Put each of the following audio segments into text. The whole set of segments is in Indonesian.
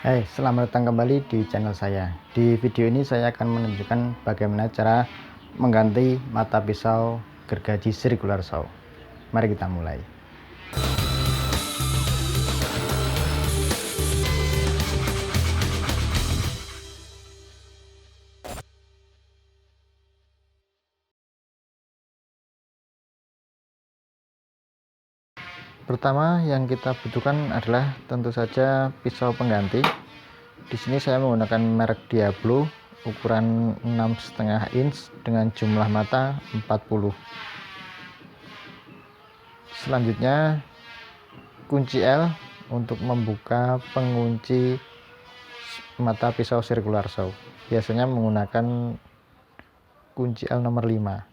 Hai, selamat datang kembali di channel saya. Di video ini saya akan menunjukkan bagaimana cara mengganti mata pisau gergaji circular saw. Mari kita mulai. Pertama yang kita butuhkan adalah tentu saja pisau pengganti. Di sini saya menggunakan merek Diablo ukuran 6,5 inch dengan jumlah mata 40. Selanjutnya kunci L untuk membuka pengunci mata pisau circular saw. Biasanya menggunakan kunci L nomor 5.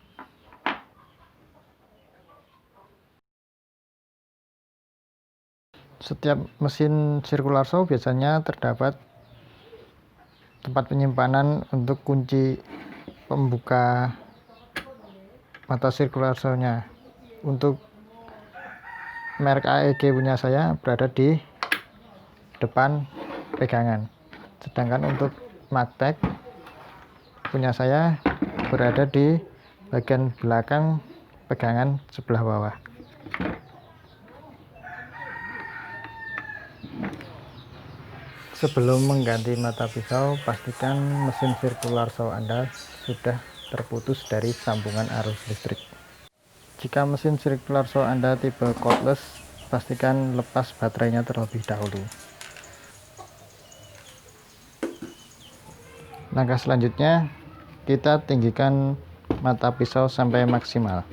Setiap mesin circular saw biasanya terdapat tempat penyimpanan untuk kunci pembuka mata circular saw-nya. Untuk merek AEG punya saya berada di depan pegangan, sedangkan untuk Magtech punya saya berada di bagian belakang pegangan sebelah bawah. Sebelum mengganti mata pisau, pastikan mesin circular saw Anda sudah terputus dari sambungan arus listrik. Jika mesin circular saw Anda tipe cordless, pastikan lepas baterainya terlebih dahulu. Langkah selanjutnya, kita tinggikan mata pisau sampai maksimal.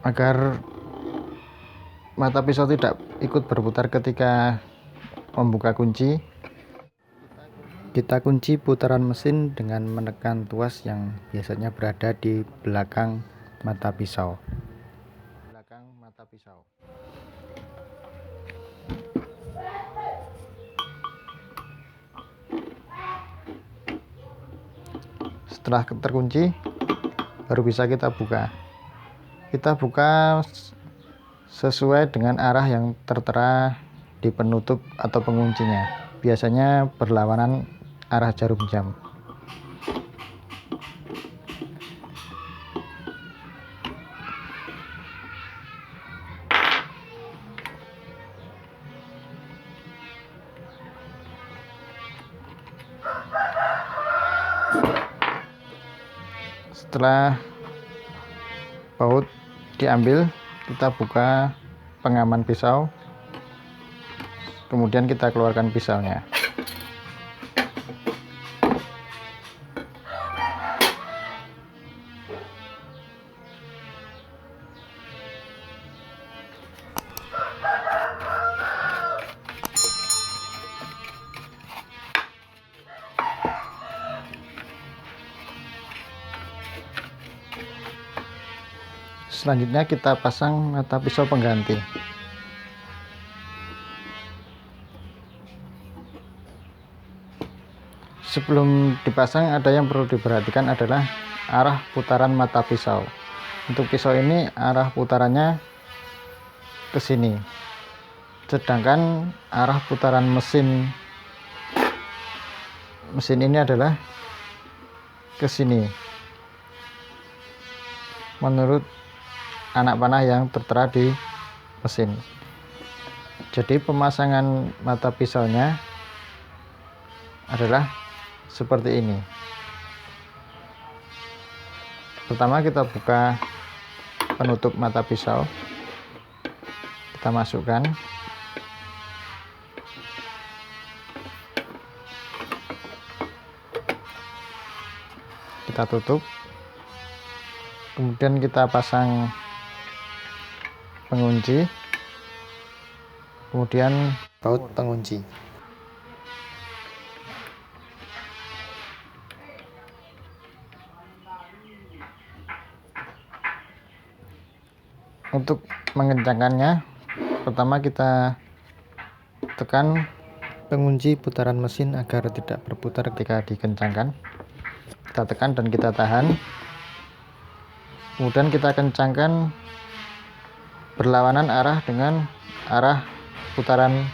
Agar mata pisau tidak ikut berputar ketika membuka kunci, kita kunci putaran mesin dengan menekan tuas yang biasanya berada di belakang mata pisau. Setelah terkunci, baru bisa kita buka. Kita buka sesuai dengan arah yang tertera di penutup atau penguncinya. Biasanya berlawanan arah jarum jam. Setelah baut diambil, kita buka pengaman pisau, kemudian kita keluarkan pisaunya. Selanjutnya kita pasang mata pisau pengganti. Sebelum dipasang, ada yang perlu diperhatikan adalah arah putaran mata pisau. Untuk pisau ini arah putarannya ke sini, sedangkan arah putaran mesin ini adalah ke sini menurut anak panah yang tertera di mesin. Jadi pemasangan mata pisaunya adalah seperti ini. Pertama kita buka penutup mata pisau, kita masukkan, kita tutup, kemudian kita pasang pengunci, kemudian baut pengunci. Untuk mengencangkannya, pertama kita tekan pengunci putaran mesin agar tidak berputar ketika dikencangkan. kita tekan dan kita tahan, kemudian kita kencangkan berlawanan arah dengan arah putaran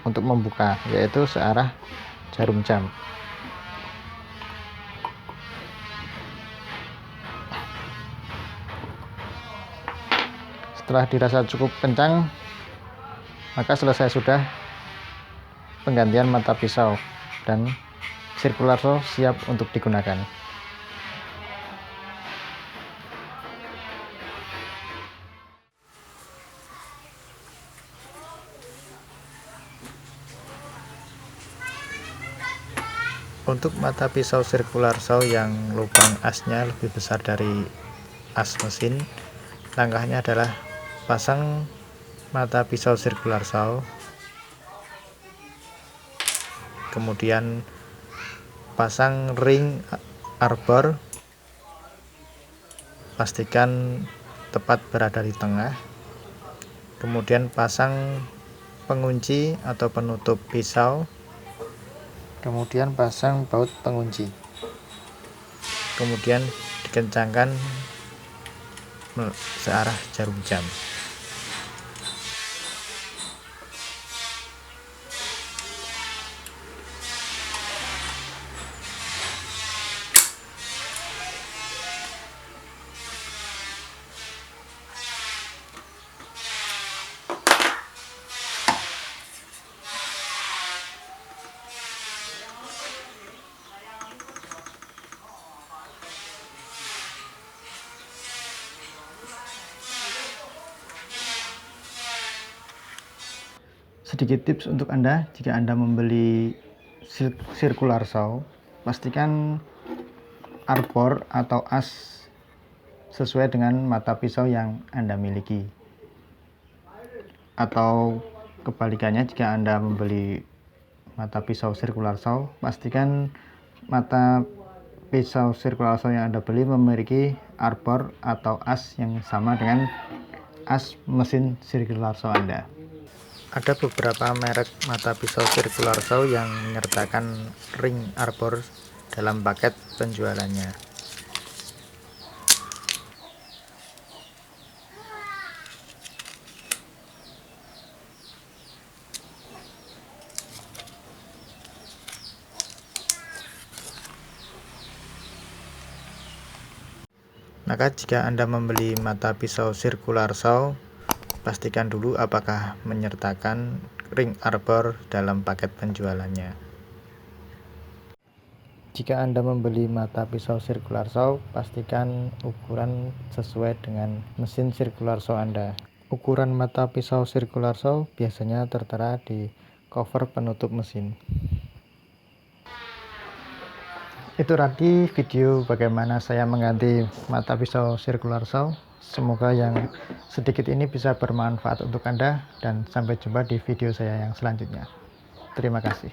untuk membuka, yaitu searah jarum jam. Setelah dirasa cukup kencang, maka selesai sudah penggantian mata pisau dan circular saw siap untuk digunakan. Untuk mata pisau circular saw yang lubang asnya lebih besar dari as mesin, langkahnya adalah pasang mata pisau circular saw, kemudian pasang ring arbor, pastikan tepat berada di tengah, kemudian pasang pengunci atau penutup pisau, kemudian pasang baut pengunci, kemudian dikencangkan searah jarum jam. Sedikit tips untuk Anda, jika Anda membeli circular saw, pastikan arbor atau as sesuai dengan mata pisau yang Anda miliki. Atau kebalikannya, jika Anda membeli mata pisau circular saw, pastikan mata pisau circular saw yang Anda beli memiliki arbor atau as yang sama dengan as mesin circular saw Anda. Ada beberapa merek mata pisau circular saw yang menyertakan ring arbor dalam paket penjualannya. Maka jika Anda membeli mata pisau circular saw, pastikan dulu apakah menyertakan ring arbor dalam paket penjualannya. Jika Anda membeli mata pisau circular saw, pastikan ukuran sesuai dengan mesin circular saw Anda. Ukuran mata pisau circular saw biasanya tertera di cover penutup mesin. Itu tadi video bagaimana saya mengganti mata pisau circular saw. Semoga yang sedikit ini bisa bermanfaat untuk Anda, dan sampai jumpa di video saya yang selanjutnya. Terima kasih.